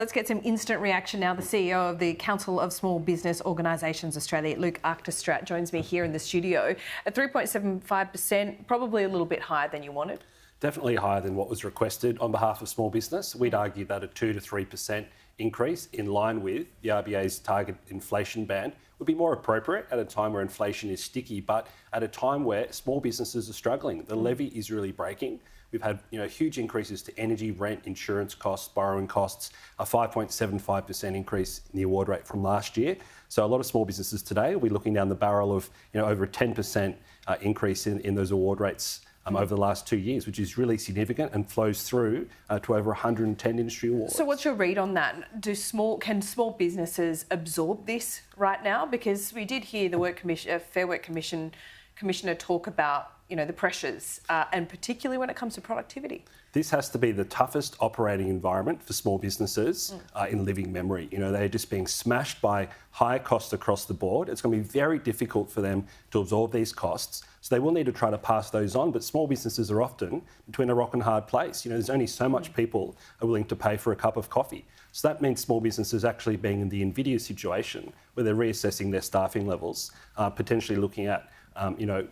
Let's get some instant reaction now. The CEO of the Council of Small Business Organisations Australia, Luke Achterstraat, joins me here in the studio. At 3.75%, probably a little bit higher than you wanted. Definitely higher than what was requested on behalf of small business. We'd argue that a 2 to 3% increase in line with the RBA's target inflation band would be more appropriate at a time where inflation is sticky, but at a time where small businesses are struggling. The levy is really breaking. We've had huge increases to energy, rent, insurance costs, borrowing costs, a 5.75% increase in the award rate from last year. So a lot of small businesses today will be looking down the barrel of over a 10% increase in those award rates over the last 2 years, which is really significant and flows through to over 110 industry awards. So what's your read on that? Can small businesses absorb this right now? Because we did hear the Fair Work Commissioner talk about the pressures, and particularly when it comes to productivity. This has to be the toughest operating environment for small businesses in living memory. They're just being smashed by higher costs across the board. It's going to be very difficult for them to absorb these costs. So they will need to try to pass those on, but small businesses are often between a rock and hard place. There's only so much people are willing to pay for a cup of coffee. So that means small businesses actually being in the invidious situation where they're reassessing their staffing levels, potentially looking at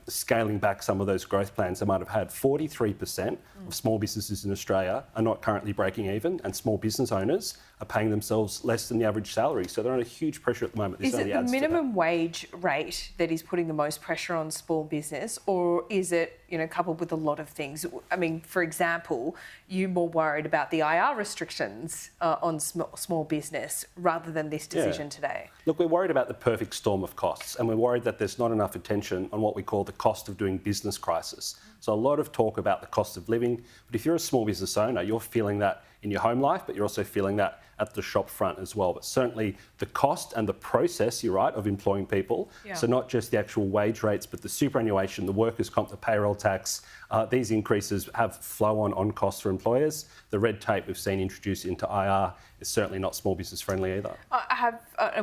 scaling back some of those growth plans they might have had. 43% of small businesses in Australia are not currently breaking even, and small business owners are paying themselves less than the average salary. So they're under huge pressure at the moment. Is it the minimum wage rate that is putting the most pressure on small business, or is it coupled with a lot of things? I mean, for example, you're more worried about the IR restrictions on small business rather than this decision today? Look, we're worried about the perfect storm of costs, and we're worried that there's not enough attention on what we call the cost of doing business crisis. So a lot of talk about the cost of living, but if you're a small business owner, you're feeling that in your home life, but you're also feeling that at the shop front as well. But certainly the cost and the process, you're right, of employing people. Yeah. So not just the actual wage rates, but the superannuation, the workers' comp, the payroll tax. These increases have flow-on costs for employers. The red tape we've seen introduced into IR is certainly not small business friendly either.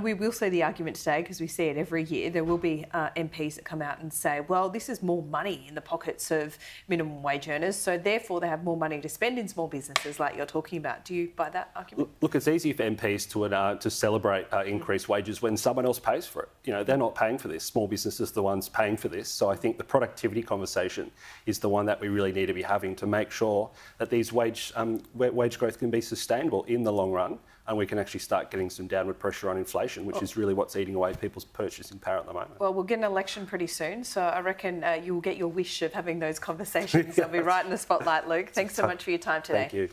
We will see the argument today, because we see it every year. There will be MPs that come out and say, well, this is more money in the pockets of minimum wage earners, so therefore they have more money to spend in small businesses like you're talking about. Do you buy that argument? Look, it's easy for MPs to celebrate increased wages when someone else pays for it. They're not paying for this. Small businesses are the ones paying for this. So I think the productivity conversation is the one that we really need to be having to make sure that these wage growth can be sustainable in the long run, and we can actually start getting some downward pressure on inflation, which is really what's eating away people's purchasing power at the moment. Well, we'll get an election pretty soon, so I reckon you'll get your wish of having those conversations. I'll be right in the spotlight, Luke. Thanks so much for your time today. Thank you.